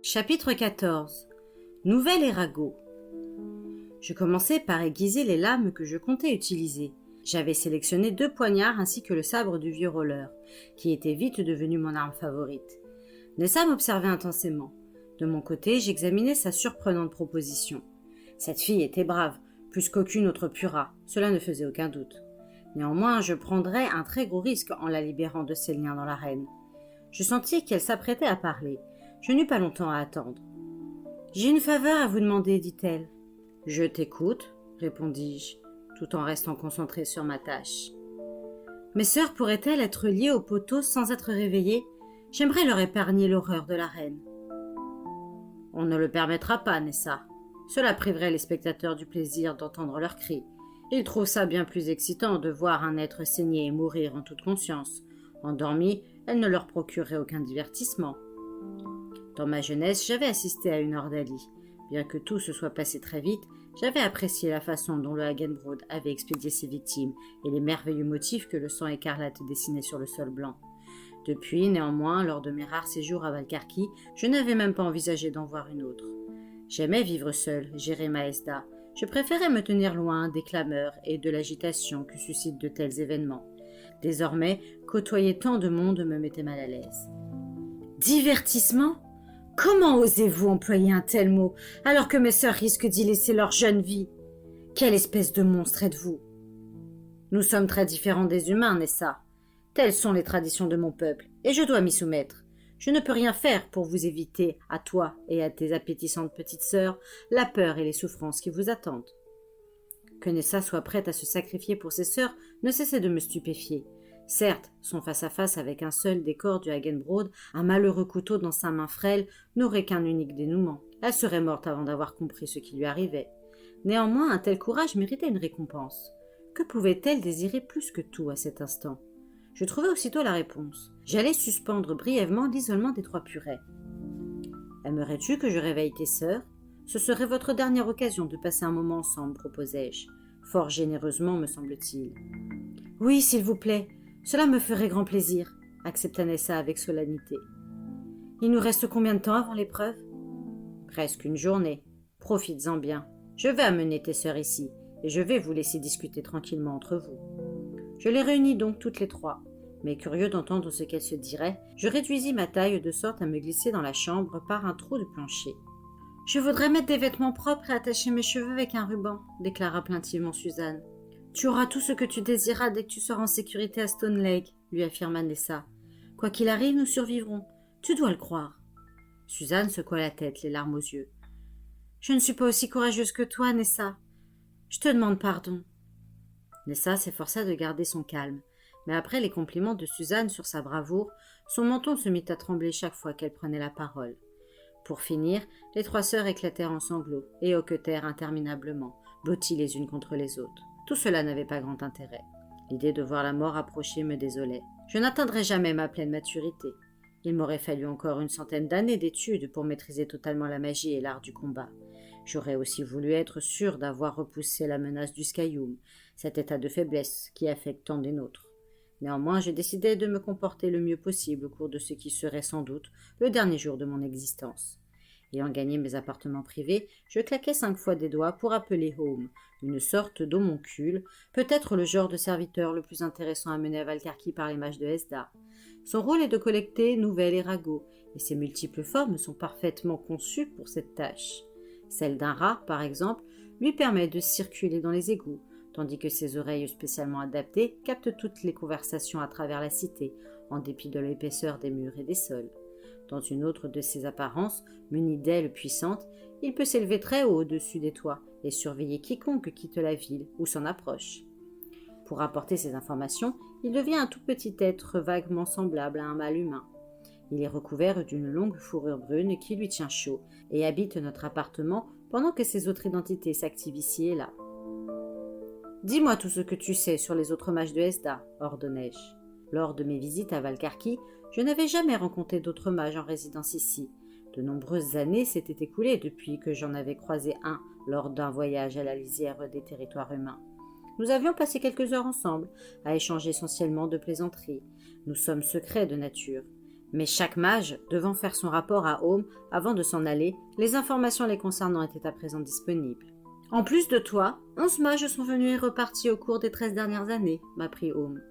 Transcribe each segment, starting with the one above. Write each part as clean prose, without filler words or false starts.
Chapitre 14. Nouvel Erago. Je commençai par aiguiser les lames que je comptais utiliser. J'avais sélectionné 2 poignards ainsi que le sabre du vieux roller, qui était vite devenu mon arme favorite. Nessa m'observait intensément. De mon côté, j'examinais sa surprenante proposition. Cette fille était brave, plus qu'aucune autre pura, cela ne faisait aucun doute. Néanmoins, je prendrais un très gros risque en la libérant de ses liens dans l'arène. Je sentis qu'elle s'apprêtait à parler. Je n'eus pas longtemps à attendre. « J'ai une faveur à vous demander, dit-elle. »« Je t'écoute, » répondis-je, tout en restant concentré sur ma tâche. « Mes sœurs pourraient-elles être liées au poteau sans être réveillées? J'aimerais leur épargner l'horreur de l'arène. »« On ne le permettra pas, Nessa. Cela priverait les spectateurs du plaisir d'entendre leurs cris. Ils trouvent ça bien plus excitant de voir un être saigner et mourir en toute conscience. Endormis, elle ne leur procurerait aucun divertissement. » Dans ma jeunesse, j'avais assisté à une ordalie. Bien que tout se soit passé très vite, j'avais apprécié la façon dont le Hagenbrod avait expédié ses victimes et les merveilleux motifs que le sang écarlate dessinait sur le sol blanc. Depuis, néanmoins, lors de mes rares séjours à Valcarqui, je n'avais même pas envisagé d'en voir une autre. J'aimais vivre seul, gérer ma Hesda. Je préférais me tenir loin des clameurs et de l'agitation que suscitent de tels événements. Désormais, côtoyer tant de monde me mettait mal à l'aise. Divertissement ? Comment osez-vous employer un tel mot, alors que mes sœurs risquent d'y laisser leur jeune vie? Quelle espèce de monstre êtes-vous? Nous sommes très différents des humains, Nessa. Telles sont les traditions de mon peuple, et je dois m'y soumettre. Je ne peux rien faire pour vous éviter, à toi et à tes appétissantes petites sœurs, la peur et les souffrances qui vous attendent. Que Nessa soit prête à se sacrifier pour ses sœurs ne cessait de me stupéfier. Certes, son face-à-face avec un seul des corps du Hagenbrod, un malheureux couteau dans sa main frêle, n'aurait qu'un unique dénouement. Elle serait morte avant d'avoir compris ce qui lui arrivait. Néanmoins, un tel courage méritait une récompense. Que pouvait-elle désirer plus que tout à cet instant? Je trouvai aussitôt la réponse. J'allais suspendre brièvement l'isolement des 3 purées. « Aimerais-tu que je réveille tes sœurs? Ce serait votre dernière occasion de passer un moment ensemble, proposai-je. Fort généreusement, me semble-t-il. « Oui, s'il vous plaît. Cela me ferait grand plaisir, » accepta Nessa avec solennité. « Il nous reste combien de temps avant l'épreuve? » Presque une journée. Profites-en bien. Je vais amener tes sœurs ici, et je vais vous laisser discuter tranquillement entre vous. Je les réunis donc toutes les 3, mais curieux d'entendre ce qu'elles se diraient, je réduisis ma taille de sorte à me glisser dans la chambre par un trou de plancher. « Je voudrais mettre des vêtements propres et attacher mes cheveux avec un ruban, » déclara plaintivement Suzanne. « Tu auras tout ce que tu désiras dès que tu seras en sécurité à Stone Lake, » lui affirma Nessa. « Quoi qu'il arrive, nous survivrons. Tu dois le croire. » Suzanne secoua la tête, les larmes aux yeux. « Je ne suis pas aussi courageuse que toi, Nessa. Je te demande pardon. » Nessa s'efforça de garder son calme, mais après les compliments de Suzanne sur sa bravoure, son menton se mit à trembler chaque fois qu'elle prenait la parole. Pour finir, les 3 sœurs éclatèrent en sanglots et hoquetèrent interminablement, blotties les unes contre les autres. Tout cela n'avait pas grand intérêt. L'idée de voir la mort approcher me désolait. Je n'atteindrais jamais ma pleine maturité. Il m'aurait fallu encore une centaine d'années d'études pour maîtriser totalement la magie et l'art du combat. J'aurais aussi voulu être sûr d'avoir repoussé la menace du Skyhoum, cet état de faiblesse qui affecte tant des nôtres. Néanmoins, je décidai de me comporter le mieux possible au cours de ce qui serait sans doute le dernier jour de mon existence. Ayant gagné mes appartements privés, je claquai 5 fois des doigts pour appeler Home, une sorte d'homoncule, peut-être le genre de serviteur le plus intéressant à mener à Valcarqui par les mages de Hesda. Son rôle est de collecter nouvel Erago, et ses multiples formes sont parfaitement conçues pour cette tâche. Celle d'un rat, par exemple, lui permet de circuler dans les égouts, tandis que ses oreilles spécialement adaptées captent toutes les conversations à travers la cité, en dépit de l'épaisseur des murs et des sols. Dans une autre de ses apparences, muni d'ailes puissantes, il peut s'élever très haut au-dessus des toits et surveiller quiconque quitte la ville ou s'en approche. Pour apporter ces informations, il devient un tout petit être vaguement semblable à un mâle humain. Il est recouvert d'une longue fourrure brune qui lui tient chaud et habite notre appartement pendant que ses autres identités s'activent ici et là. « Dis-moi tout ce que tu sais sur les autres mages de Hesda, » ordonnai-je. Lors de mes visites à Valcarqui, je n'avais jamais rencontré d'autres mages en résidence ici. De nombreuses années s'étaient écoulées depuis que j'en avais croisé un lors d'un voyage à la lisière des territoires humains. Nous avions passé quelques heures ensemble, à échanger essentiellement de plaisanteries. Nous sommes secrets de nature. Mais chaque mage devant faire son rapport à Home avant de s'en aller, les informations les concernant étaient à présent disponibles. En plus de toi, 11 mages sont venus et repartis au cours des 13 dernières années, m'apprit Home.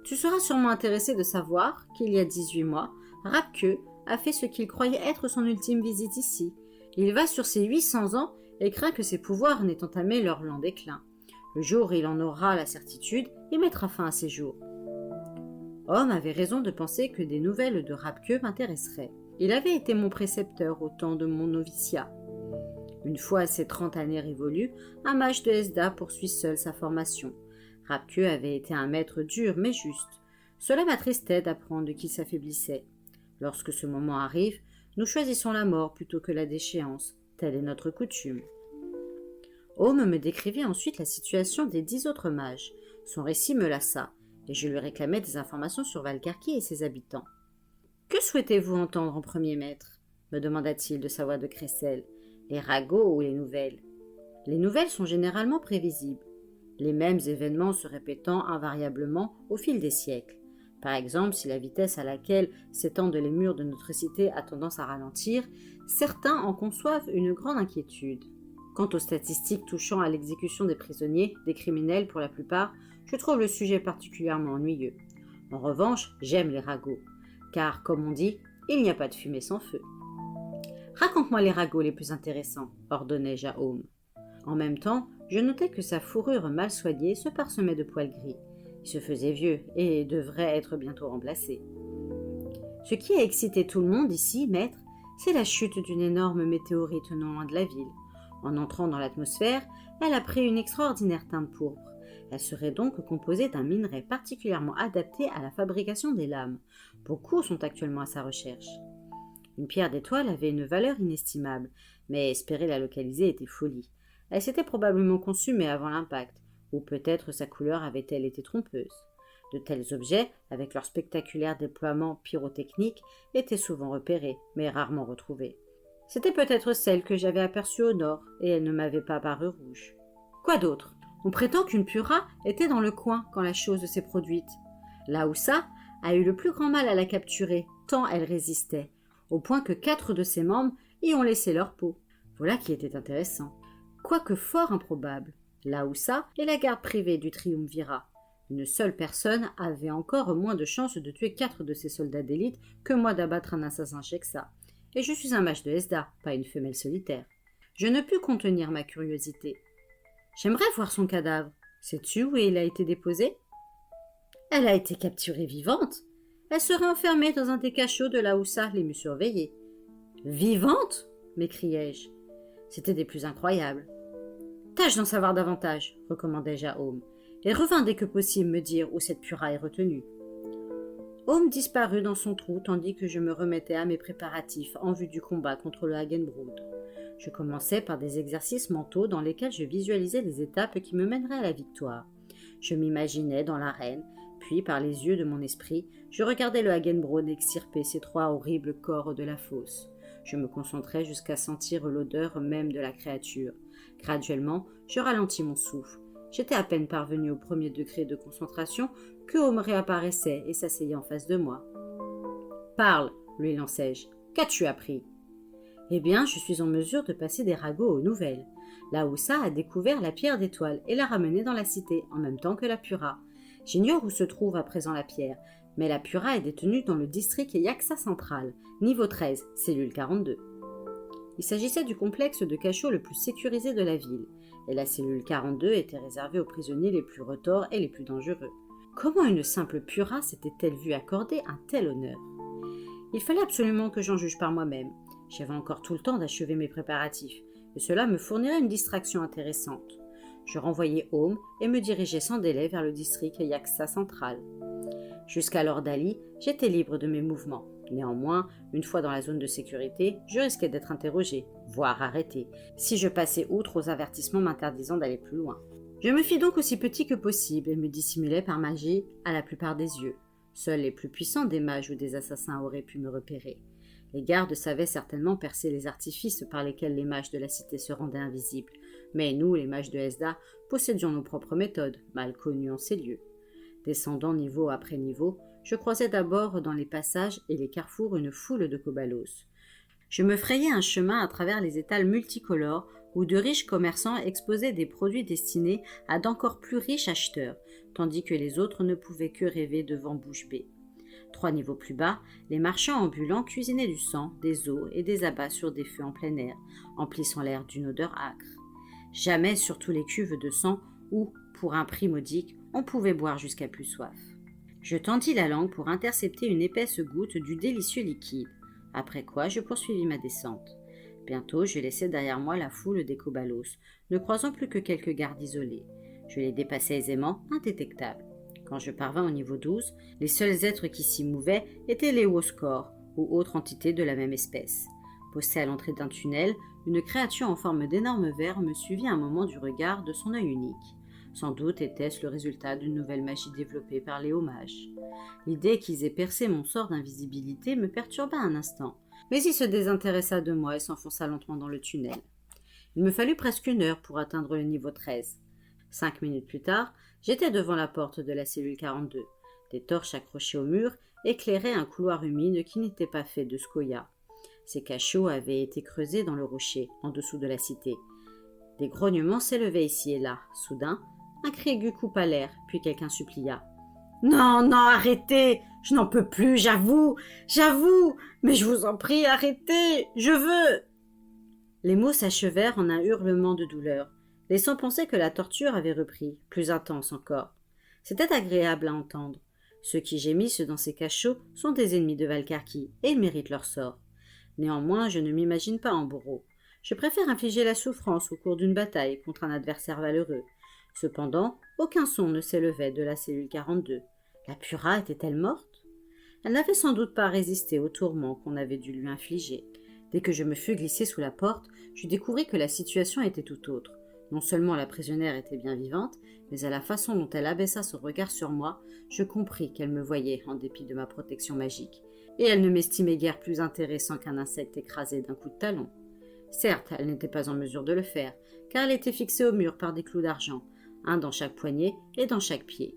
Tu seras sûrement intéressé de savoir qu'il y a 18 mois, Rapke a fait ce qu'il croyait être son ultime visite ici. Il va sur ses 800 ans et craint que ses pouvoirs n'aient entamé leur lent déclin. Le jour où il en aura la certitude, il mettra fin à ses jours. Home avait raison de penser que des nouvelles de Rapke m'intéresseraient. Il avait été mon précepteur au temps de mon noviciat. Une fois ses 30 années révolues, un mage de Hesda poursuit seul sa formation. Rapke avait été un maître dur mais juste. Cela m'attristait d'apprendre qu'il s'affaiblissait. Lorsque ce moment arrive, nous choisissons la mort plutôt que la déchéance. Telle est notre coutume. Home me décrivit ensuite la situation des 10 autres mages. Son récit me lassa, et je lui réclamai des informations sur Valcarki et ses habitants. « Que souhaitez-vous entendre en premier maître » me demanda-t-il de sa voix de crécelle. « Les ragots ou les nouvelles ?» Les nouvelles sont généralement prévisibles, les mêmes événements se répétant invariablement au fil des siècles. Par exemple, si la vitesse à laquelle s'étendent les murs de notre cité a tendance à ralentir, certains en conçoivent une grande inquiétude. Quant aux statistiques touchant à l'exécution des prisonniers, des criminels pour la plupart, je trouve le sujet particulièrement ennuyeux. En revanche, j'aime les ragots, car, comme on dit, il n'y a pas de fumée sans feu. « Raconte-moi les ragots les plus intéressants » ordonnai-je à Home. En même temps, je notais que sa fourrure mal soignée se parsemait de poils gris. Il se faisait vieux et devrait être bientôt remplacé. Ce qui a excité tout le monde ici, maître, c'est la chute d'une énorme météorite non loin de la ville. En entrant dans l'atmosphère, elle a pris une extraordinaire teinte pourpre. Elle serait donc composée d'un minerai particulièrement adapté à la fabrication des lames. Beaucoup sont actuellement à sa recherche. Une pierre d'étoile avait une valeur inestimable, mais espérer la localiser était folie. Elle s'était probablement consumée avant l'impact, ou peut-être sa couleur avait-elle été trompeuse. De tels objets, avec leur spectaculaire déploiement pyrotechnique, étaient souvent repérés, mais rarement retrouvés. C'était peut-être celle que j'avais aperçue au nord, et elle ne m'avait pas paru rouge. Quoi d'autre ? On prétend qu'une Pura était dans le coin quand la chose s'est produite. Laoussa a eu le plus grand mal à la capturer, tant elle résistait, au point que 4 de ses membres y ont laissé leur peau. Voilà qui était intéressant. Quoique fort improbable, Laoussa est la garde privée du Triumvirat. Une seule personne avait encore moins de chances de tuer 4 de ses soldats d'élite que moi d'abattre un assassin Sheksa. Et je suis un mage de Hesda, pas une femelle solitaire. Je ne pus contenir ma curiosité. J'aimerais voir son cadavre. Sais-tu où il a été déposé ? Elle a été capturée vivante. Elle serait enfermée dans un des cachots de Laoussa les mieux surveillés. Vivante ? M'écriai-je. C'était des plus incroyables. Tâche d'en savoir davantage, recommandai-je à Home, et revins dès que possible me dire où cette Pura est retenue. Home disparut dans son trou tandis que je me remettais à mes préparatifs en vue du combat contre le Hagenbrood. Je commençais par des exercices mentaux dans lesquels je visualisais les étapes qui me mèneraient à la victoire. Je m'imaginais dans l'arène, puis par les yeux de mon esprit, je regardais le Hagenbrood extirper ces 3 horribles corps de la fosse. Je me concentrais jusqu'à sentir l'odeur même de la créature. Graduellement, je ralentis mon souffle. J'étais à peine parvenu au premier degré de concentration que Home réapparaissait et s'asseyait en face de moi. « Parle !» lui lançai-je. « Qu'as-tu appris ?» « Eh bien, je suis en mesure de passer des ragots aux nouvelles. Laoussa a découvert la pierre d'étoile et l'a ramenée dans la cité, en même temps que la Pura. J'ignore où se trouve à présent la pierre, mais la Pura est détenue dans le district Yaksa central, niveau 13, cellule 42. Il s'agissait du complexe de cachot le plus sécurisé de la ville, et la cellule 42 était réservée aux prisonniers les plus retors et les plus dangereux. Comment une simple Pura s'était-elle vue accorder un tel honneur ? Il fallait absolument que j'en juge par moi-même. J'avais encore tout le temps d'achever mes préparatifs, et cela me fournirait une distraction intéressante. Je renvoyai Home et me dirigeai sans délai vers le district Yaksa central. Jusqu'à l'heure d'Ali, j'étais libre de mes mouvements. Néanmoins, une fois dans la zone de sécurité, je risquais d'être interrogé, voire arrêté, si je passais outre aux avertissements m'interdisant d'aller plus loin. Je me fis donc aussi petit que possible et me dissimulai par magie à la plupart des yeux. Seuls les plus puissants des mages ou des assassins auraient pu me repérer. Les gardes savaient certainement percer les artifices par lesquels les mages de la cité se rendaient invisibles, mais nous, les mages de Hesda, possédions nos propres méthodes, mal connues en ces lieux. Descendant niveau après niveau, je croisais d'abord dans les passages et les carrefours une foule de cobalos. Je me frayais un chemin à travers les étals multicolores où de riches commerçants exposaient des produits destinés à d'encore plus riches acheteurs, tandis que les autres ne pouvaient que rêver devant bouche bée. 3 niveaux plus bas, les marchands ambulants cuisinaient du sang, des os et des abats sur des feux en plein air, emplissant l'air d'une odeur âcre. Jamais sur tous les cuves de sang où, pour un prix modique, on pouvait boire jusqu'à plus soif. Je tendis la langue pour intercepter une épaisse goutte du délicieux liquide, après quoi je poursuivis ma descente. Bientôt, je laissai derrière moi la foule des cobalos, ne croisant plus que quelques gardes isolés. Je les dépassais aisément, indétectables. Quand je parvins au niveau 12, les seuls êtres qui s'y mouvaient étaient les Woskors, ou autres entités de la même espèce. Posté à l'entrée d'un tunnel, une créature en forme d'énorme ver me suivit un moment du regard de son œil unique. Sans doute était-ce le résultat d'une nouvelle magie développée par les mages. L'idée qu'ils aient percé mon sort d'invisibilité me perturba un instant, mais il se désintéressa de moi et s'enfonça lentement dans le tunnel. Il me fallut presque 1 heure pour atteindre le niveau 13. 5 minutes plus tard, j'étais devant la porte de la cellule 42. Des torches accrochées au mur éclairaient un couloir humide qui n'était pas fait de scoria. Ces cachots avaient été creusés dans le rocher, en dessous de la cité. Des grognements s'élevaient ici et là. Soudain, un cri aigu coupa l'air, puis quelqu'un supplia. « Non, non, arrêtez! Je n'en peux plus, j'avoue! Mais je vous en prie, arrêtez! Je veux !» Les mots s'achevèrent en un hurlement de douleur, laissant penser que la torture avait repris, plus intense encore. C'était agréable à entendre. Ceux qui gémissent dans ces cachots sont des ennemis de Valcarqui, et ils méritent leur sort. Néanmoins, je ne m'imagine pas en bourreau. Je préfère infliger la souffrance au cours d'une bataille contre un adversaire valeureux. Cependant, aucun son ne s'élevait de la cellule 42. La Pura était-elle morte? Elle n'avait sans doute pas résisté au tourment qu'on avait dû lui infliger. Dès que je me fus glissé sous la porte, je découvris que la situation était tout autre. Non seulement la prisonnière était bien vivante, mais à la façon dont elle abaissa son regard sur moi, je compris qu'elle me voyait en dépit de ma protection magique. Et elle ne m'estimait guère plus intéressant qu'un insecte écrasé d'un coup de talon. Certes, elle n'était pas en mesure de le faire, car elle était fixée au mur par des clous d'argent, un dans chaque poignet et dans chaque pied.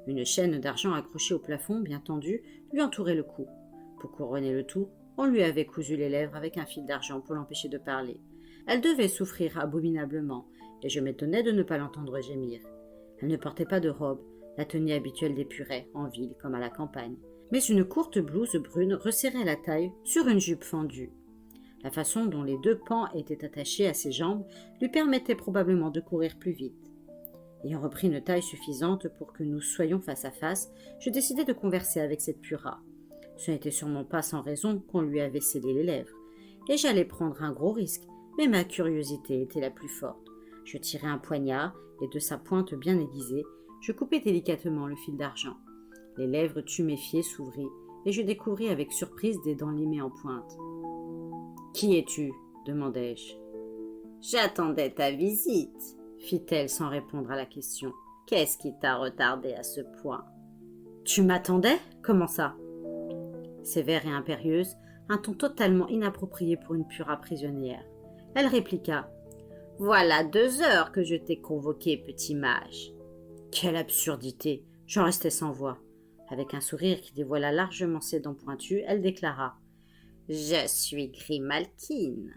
Une chaîne d'argent accrochée au plafond, bien tendue, lui entourait le cou. Pour couronner le tout, on lui avait cousu les lèvres avec un fil d'argent pour l'empêcher de parler. Elle devait souffrir abominablement, et je m'étonnais de ne pas l'entendre gémir. Elle ne portait pas de robe, la tenue habituelle des purets, en ville comme à la campagne, mais une courte blouse brune resserrait la taille sur une jupe fendue. La façon dont les 2 pans étaient attachés à ses jambes lui permettait probablement de courir plus vite. Ayant repris une taille suffisante pour que nous soyons face à face, je décidai de converser avec cette Pura. Ce n'était sûrement pas sans raison qu'on lui avait scellé les lèvres, et j'allais prendre un gros risque, mais ma curiosité était la plus forte. Je tirai un poignard, et de sa pointe bien aiguisée, je coupai délicatement le fil d'argent. Les lèvres tuméfiées s'ouvrirent, et je découvris avec surprise des dents limées en pointe. « Qui es-tu » demandai-je. « J'attendais ta visite, » fit-elle sans répondre à la question. « Qu'est-ce qui t'a retardé à ce point ?»« Tu m'attendais ? Comment ça ?» Sévère et impérieuse, un ton totalement inapproprié pour une Pura prisonnière. Elle répliqua. « Voilà 2 heures que je t'ai convoqué, petit mage. » Quelle absurdité! J'en restais sans voix. Avec un sourire qui dévoila largement ses dents pointues, elle déclara. « Je suis Grimalkin. »